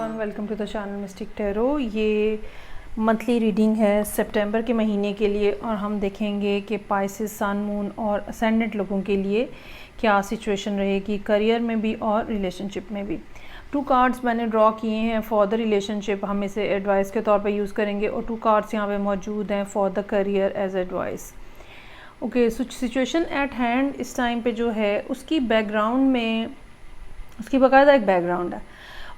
Everyone, welcome to the channel Mystic Tarot. ये monthly reading है सितंबर के महीने के लिए और हम देखेंगे कि पाइसेस, सन, मून और असेंडेंट लोगों के लिए क्या सिचुएशन रहेगी करियर में भी और रिलेशनशिप में भी। 2 कार्ड्स मैंने ड्रॉ किए हैं फॉर द रिलेशनशिप, हम इसे एडवाइस के तौर पे यूज़ करेंगे, और 2 कार्ड्स यहाँ पे मौजूद हैं for the career as advice. Okay, situation at hand इस टाइम पे जो है उसकी बैकग्राउंड में, उसकी बाकायदा एक बैकग्राउंड है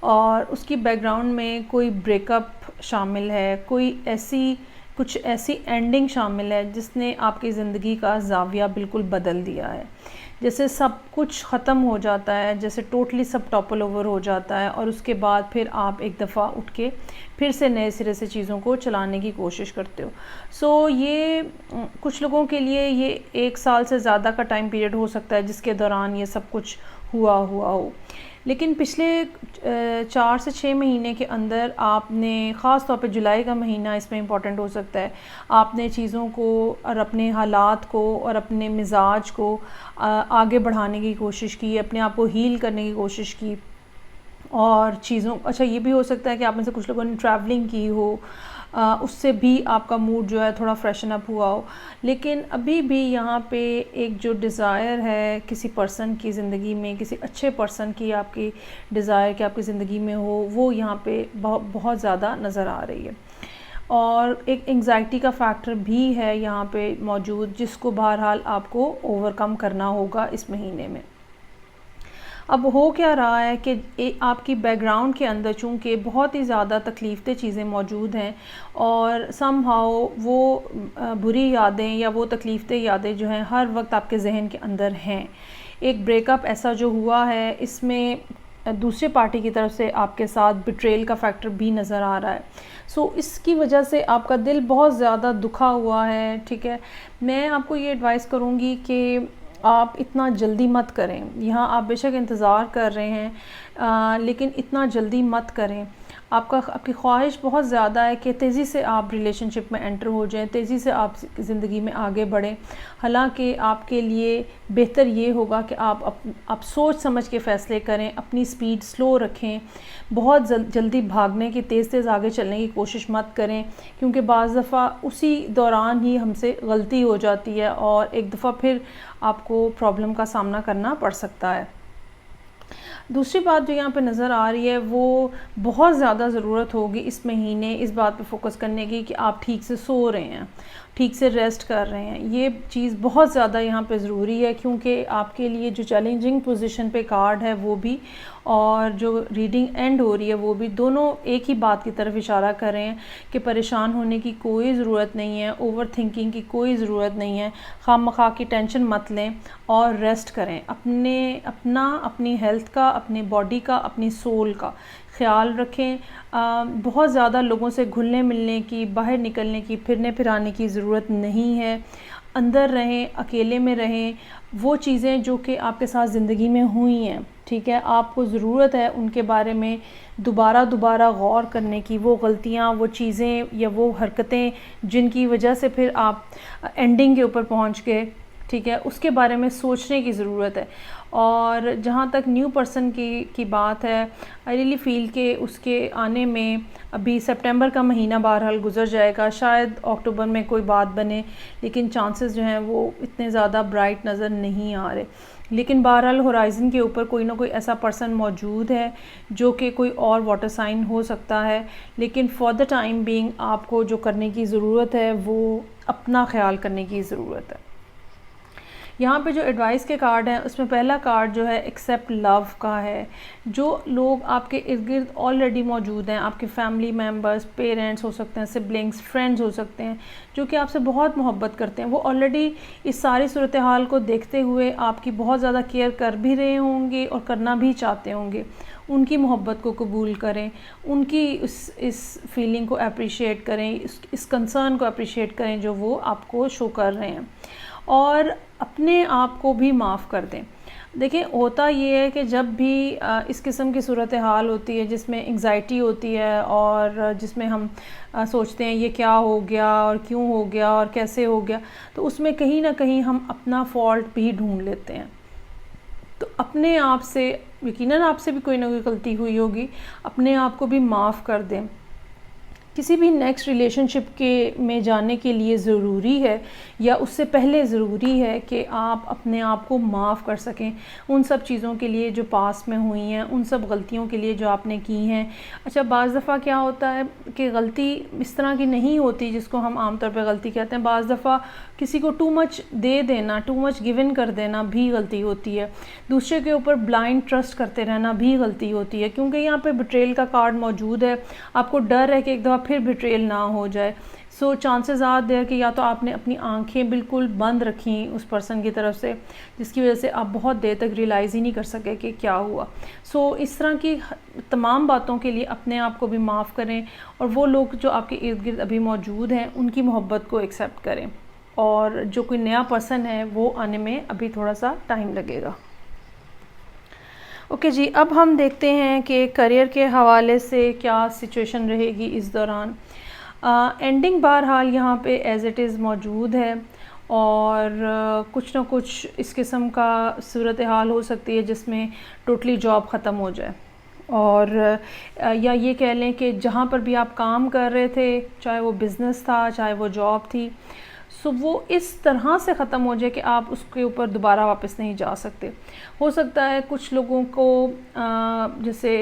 और उसकी बैकग्राउंड में कोई ब्रेकअप शामिल है, कुछ ऐसी एंडिंग शामिल है जिसने आपकी ज़िंदगी का ज़ाविया बिल्कुल बदल दिया है। जैसे सब कुछ ख़त्म हो जाता है, जैसे टोटली सब टॉपल ओवर हो जाता है और उसके बाद फिर आप एक दफ़ा उठ के फिर से नए सिरे से चीज़ों को चलाने की कोशिश करते हो। सो ये कुछ लोगों के लिए ये 1 साल से ज़्यादा का टाइम पीरियड हो सकता है जिसके दौरान ये सब कुछ हुआ हो। लेकिन पिछले 4 से 6 महीने के अंदर आपने, ख़ास तौर पे जुलाई का महीना इसमें इम्पॉर्टेंट हो सकता है, आपने चीज़ों को और अपने हालात को और अपने मिजाज को आगे बढ़ाने की कोशिश की, अपने आप को हील करने की कोशिश की और चीज़ों, अच्छा ये भी हो सकता है कि आप में से कुछ लोगों ने ट्रैवलिंग की हो, उससे भी आपका मूड जो है थोड़ा फ्रेशन अप हुआ हो। लेकिन अभी भी यहाँ पे एक जो डिज़ायर है किसी पर्सन की ज़िंदगी में, किसी अच्छे पर्सन की आपकी डिज़ायर कि आपकी ज़िंदगी में हो, वो यहाँ पे बहुत ज़्यादा नज़र आ रही है। और एक एंग्जाइटी का फैक्टर भी है यहाँ पे मौजूद जिसको बहरहाल आपको ओवरकम करना होगा इस महीने में। अब हो क्या रहा है कि आपकी बैकग्राउंड के अंदर चूँकि बहुत ही ज़्यादा तकलीफ़देह चीज़ें मौजूद हैं और समहाउ वो बुरी यादें या वो तकलीफ़देह यादें जो हैं हर वक्त आपके जहन के अंदर हैं। एक ब्रेकअप ऐसा जो हुआ है इसमें दूसरे पार्टी की तरफ से आपके साथ बिट्रेल का फैक्टर भी नज़र आ रहा है। सो इसकी वजह से आपका दिल बहुत ज़्यादा दुखा हुआ है। ठीक है, मैं आपको ये एडवाइस करूँगी कि आप इतना जल्दी मत करें। यहाँ आप बेशक इंतज़ार कर रहे हैं लेकिन इतना जल्दी मत करें। आपकी ख्वाहिश बहुत ज़्यादा है कि तेज़ी से आप रिलेशनशिप में एंटर हो जाएं, तेज़ी से आप ज़िंदगी में आगे बढ़ें। हालांकि आपके लिए बेहतर ये होगा कि आप सोच समझ के फ़ैसले करें, अपनी स्पीड स्लो रखें, बहुत जल्दी भागने की, तेज़ आगे चलने की कोशिश मत करें, क्योंकि बाज़ दफ़ा उसी दौरान ही हमसे गलती हो जाती है और एक दफ़ा फिर आपको प्रॉब्लम का सामना करना पड़ सकता है। दूसरी बात जो यहाँ पे नज़र आ रही है वो बहुत ज़्यादा ज़रूरत होगी इस महीने इस बात पे फोकस करने की कि आप ठीक से सो रहे हैं, ठीक से रेस्ट कर रहे हैं। ये चीज़ बहुत ज़्यादा यहाँ पे ज़रूरी है क्योंकि आपके लिए जो चैलेंजिंग पोजीशन पे कार्ड है वो भी और जो रीडिंग एंड हो रही है वो भी, दोनों एक ही बात की तरफ इशारा कर रहे हैं कि परेशान होने की कोई ज़रूरत नहीं है, ओवर थिंकिंग की कोई ज़रूरत नहीं है, खामखा की टेंशन मत लें और रेस्ट करें। अपनी हेल्थ का, अपनी बॉडी का, अपनी सोल का ख्याल रखें। बहुत ज़्यादा लोगों से घुलने मिलने की, बाहर निकलने की, फिरने फिराने की ज़रूरत नहीं है। अंदर रहें, अकेले में रहें। वो चीज़ें जो कि आपके साथ ज़िंदगी में हुई हैं, ठीक है, आपको ज़रूरत है उनके बारे में दोबारा गौर करने की। वो गलतियाँ, वो चीज़ें या वो हरकतें जिनकी वजह से फिर आप एंडिंग के ऊपर पहुँच गए, ठीक है, उसके बारे में सोचने की ज़रूरत है। और जहाँ तक न्यू पर्सन की बात है, आई रियली फील कि उसके आने में अभी सितंबर का महीना बहरहाल गुजर जाएगा, शायद अक्टूबर में कोई बात बने, लेकिन चांसेस जो हैं वो इतने ज़्यादा ब्राइट नज़र नहीं आ रहे। लेकिन बहरहाल होराइज़न के ऊपर कोई ना कोई ऐसा पर्सन मौजूद है जो कि कोई और वाटर साइन हो सकता है। लेकिन फॉर द टाइम बीइंग आपको जो करने की ज़रूरत है वो अपना ख्याल करने की ज़रूरत है। यहाँ पे जो एडवाइस के कार्ड हैं उसमें पहला कार्ड जो है एक्सेप्ट लव का है। जो लोग आपके इर्द गिर्द ऑलरेडी मौजूद हैं, आपके फैमिली मेम्बर्स, पेरेंट्स हो सकते हैं, सिबलिंग्स, फ्रेंड्स हो सकते हैं, जो कि आपसे बहुत मोहब्बत करते हैं, वो ऑलरेडी इस सारी सूरत हाल को देखते हुए आपकी बहुत ज़्यादा केयर कर भी रहे होंगे और करना भी चाहते होंगे। उनकी मोहब्बत को कबूल करें, उनकी इस फीलिंग को अप्रिशिएट करें, इस कंसर्न को अप्रिशिएट करें जो वो आपको शो कर रहे हैं, और अपने आप को भी माफ़ कर दें। देखिए, होता ये है कि जब भी इस किस्म की सूरत हाल होती है जिसमें एंग्जाइटी होती है और जिसमें हम सोचते हैं ये क्या हो गया और क्यों हो गया और कैसे हो गया, तो उसमें कहीं ना कहीं हम अपना फॉल्ट भी ढूंढ लेते हैं। तो अपने आप से यकीनन आपसे भी कोई ना कोई गलती हुई होगी, अपने आप को भी माफ़ कर दें। किसी भी नेक्स्ट रिलेशनशिप के में जाने के लिए ज़रूरी है या उससे पहले ज़रूरी है कि आप अपने आप को माफ़ कर सकें उन सब चीज़ों के लिए जो पास में हुई हैं, उन सब गलतियों के लिए जो आपने की हैं। अच्छा, बाज़ दफ़ा क्या होता है कि गलती इस तरह की नहीं होती जिसको हम आमतौर पर गलती कहते हैं। बाज़ दफ़ा किसी को टू मच दे देना, टू मच गिव इन कर देना भी गलती होती है। दूसरे के ऊपर ब्लाइंड ट्रस्ट करते रहना भी गलती होती है, क्योंकि यहाँ पे बिट्रेयल का कार्ड मौजूद है। आपको डर है कि एक दफ़ा फिर बिट्रेयल ना हो जाए। सो चांसेस आर देयर कि या तो आपने अपनी आंखें बिल्कुल बंद रखी उस पर्सन की तरफ से, जिसकी वजह से आप बहुत देर तक रियलाइज़ ही नहीं कर सके कि क्या हुआ। सो इस तरह की तमाम बातों के लिए अपने आप को भी माफ़ करें, और वो लोग जो आपके इर्द गिर्द अभी मौजूद हैं उनकी मोहब्बत को एक्सेप्ट करें, और जो कोई नया पर्सन है वो आने में अभी थोड़ा सा टाइम लगेगा। ओके जी, अब हम देखते हैं कि करियर के हवाले से क्या सिचुएशन रहेगी इस दौरान। एंडिंग बहरहाल यहाँ पे एज़ इट इज़ मौजूद है, और कुछ ना कुछ इस किस्म का सूरत हाल हो सकती है जिसमें टोटली जॉब ख़त्म हो जाए, और या ये कह लें कि जहाँ पर भी आप काम कर रहे थे, चाहे वो बिज़नेस था चाहे वो जॉब थी, सो वो इस तरह से ख़त्म हो जाए कि आप उसके ऊपर दोबारा वापस नहीं जा सकते। हो सकता है कुछ लोगों को जैसे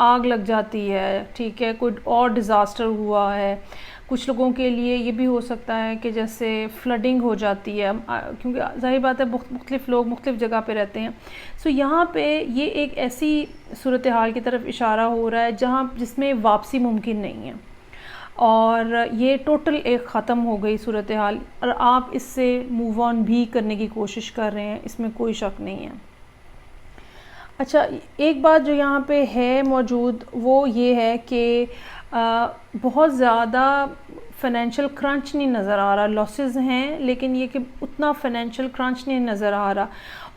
आग लग जाती है, ठीक है, कोई और डिज़ास्टर हुआ है। कुछ लोगों के लिए ये भी हो सकता है कि जैसे फ्लडिंग हो जाती है, क्योंकि ज़ाहिर बात है मुख्तलिफ़ लोग मुख्तलिफ़ जगह पे रहते हैं। सो यहाँ पे ये एक ऐसी सूरत हाल की तरफ इशारा हो रहा है जिसमें वापसी मुमकिन नहीं है, और ये टोटल एक ख़त्म हो गई सूरत हाल, और आप इससे मूव ऑन भी करने की कोशिश कर रहे हैं, इसमें कोई शक नहीं है। अच्छा, एक बात जो यहाँ पे है मौजूद वो ये है कि बहुत ज़्यादा फ़ाइनेंशियल क्रंच नहीं नज़र आ रहा। लॉसेस हैं, लेकिन ये कि उतना फ़ाइनेंशियल क्रंच नहीं नज़र आ रहा,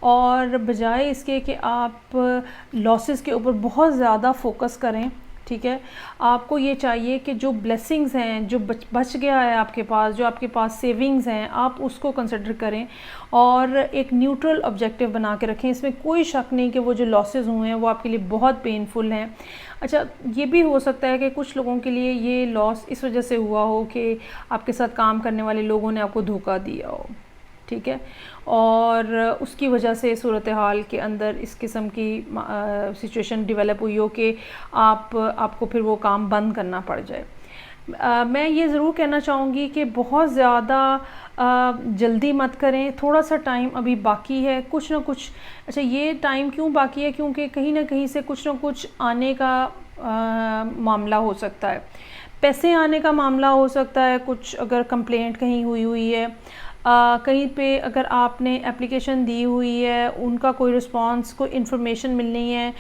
और बजाय इसके कि आप लॉसेस के ऊपर बहुत ज़्यादा फोकस करें, ठीक है, आपको ये चाहिए कि जो ब्लेसिंग्स हैं, जो बच गया है आपके पास, जो आपके पास सेविंग्स हैं, आप उसको कंसिडर करें और एक न्यूट्रल ऑब्जेक्टिव बना के रखें। इसमें कोई शक नहीं कि वो जो लॉसेस हुए हैं वो आपके लिए बहुत पेनफुल हैं। अच्छा, ये भी हो सकता है कि कुछ लोगों के लिए ये लॉस इस वजह से हुआ हो कि आपके साथ काम करने वाले लोगों ने आपको धोखा दिया हो, ठीक है, और उसकी वजह से सूरत हाल के अंदर इस किस्म की सिचुएशन डेवलप हुई हो कि आपको फिर वो काम बंद करना पड़ जाए। मैं ये ज़रूर कहना चाहूँगी कि बहुत ज़्यादा जल्दी मत करें, थोड़ा सा टाइम अभी बाकी है, कुछ ना कुछ। अच्छा, ये टाइम क्यों बाकी है? क्योंकि कहीं ना कहीं से कुछ ना कुछ आने का मामला हो सकता है, पैसे आने का मामला हो सकता है, कुछ अगर कंप्लेंट कहीं हुई है, कहीं पे अगर आपने एप्लीकेशन दी हुई है, उनका कोई रिस्पांस, कोई इन्फॉर्मेशन मिलनी है,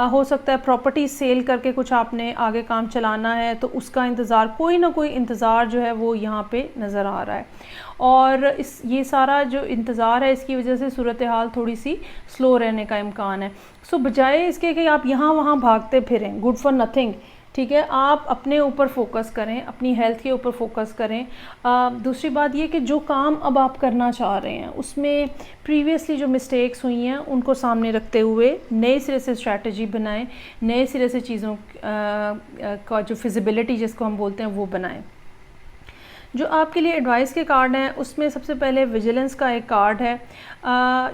हो सकता है प्रॉपर्टी सेल करके कुछ आपने आगे काम चलाना है, तो उसका इंतज़ार, कोई ना कोई इंतज़ार जो है वो यहाँ पे नज़र आ रहा है, और ये सारा जो इंतज़ार है इसकी वजह से सूरत हाल थोड़ी सी स्लो रहने का इम्कान है। सो बजाय इसके कि आप यहाँ वहाँ भागते फिरें, गुड फॉर नथिंग, ठीक है, आप अपने ऊपर फोकस करें, अपनी हेल्थ के ऊपर फोकस करें। दूसरी बात ये कि जो काम अब आप करना चाह रहे हैं उसमें प्रीवियसली जो मिस्टेक्स हुई हैं उनको सामने रखते हुए नए सिरे से स्ट्रैटेजी बनाएं, नए सिरे से चीज़ों का जो फिजिबिलिटी जिसको हम बोलते हैं वो बनाएं। जो आपके लिए एडवाइस के कार्ड हैं उसमें सबसे पहले विजिलेंस का एक कार्ड है।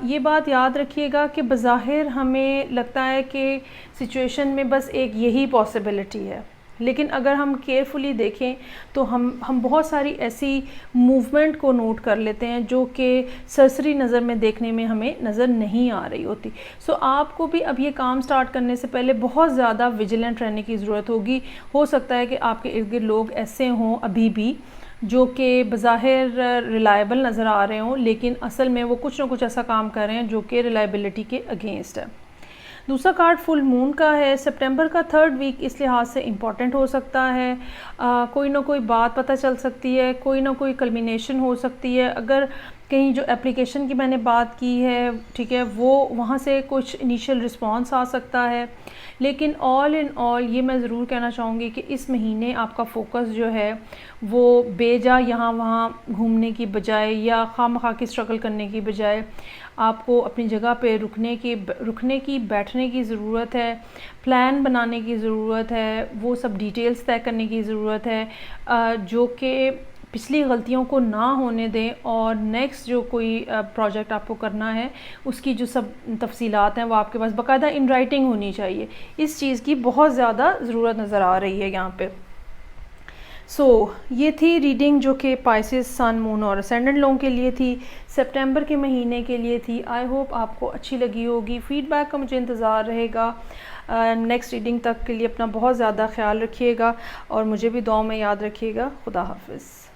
ये बात याद रखिएगा कि बज़ाहिर हमें लगता है कि सिचुएशन में बस एक यही पॉसिबिलिटी है, लेकिन अगर हम केयरफुली देखें तो हम बहुत सारी ऐसी मूवमेंट को नोट कर लेते हैं जो कि सरसरी नज़र में देखने में हमें नज़र नहीं आ रही होती। सो आपको भी अब ये काम स्टार्ट करने से पहले बहुत ज़्यादा विजिलेंट रहने की ज़रूरत होगी। हो सकता है कि आपके इर्द गिर्द लोग ऐसे हों अभी भी जो कि बज़ाहिर रिलायबल नज़र आ रहे हों, लेकिन असल में वो कुछ ना कुछ ऐसा काम कर रहे हैं जो कि रिलायबिलिटी के अगेंस्ट है। दूसरा कार्ड फुल मून का है। सितंबर का 3rd वीक इस लिहाज से इम्पॉर्टेंट हो सकता है, कोई ना कोई बात पता चल सकती है, कोई ना कोई कल्मिनेशन हो सकती है। अगर कहीं जो एप्लीकेशन की मैंने बात की है, ठीक है, वो वहाँ से कुछ इनिशियल रिस्पांस आ सकता है। लेकिन ऑल इन ऑल ये मैं ज़रूर कहना चाहूँगी कि इस महीने आपका फ़ोकस जो है वो बेजा यहाँ वहाँ घूमने की बजाय या खामखा की स्ट्रगल करने की बजाय आपको अपनी जगह पे रुकने की बैठने की ज़रूरत है, प्लान बनाने की ज़रूरत है, वो सब डिटेल्स तय करने की ज़रूरत है जो कि पिछली गलतियों को ना होने दें, और नेक्स्ट जो कोई प्रोजेक्ट आपको करना है उसकी जो सब तफसीलात हैं वो आपके पास बाकायदा इन राइटिंग होनी चाहिए। इस चीज़ की बहुत ज़्यादा ज़रूरत नज़र आ रही है यहाँ पे। ये थी रीडिंग जो कि पाइसेस, सन, मून और असेंडेंट लोगों के लिए थी, सितंबर के महीने के लिए थी। आई होप आपको अच्छी लगी होगी। फ़ीडबैक का मुझे इंतज़ार रहेगा। नेक्स्ट रीडिंग तक के लिए अपना बहुत ज़्यादा ख्याल रखिएगा और मुझे भी दुआ में याद रखिएगा। खुदा हाफ़िज़।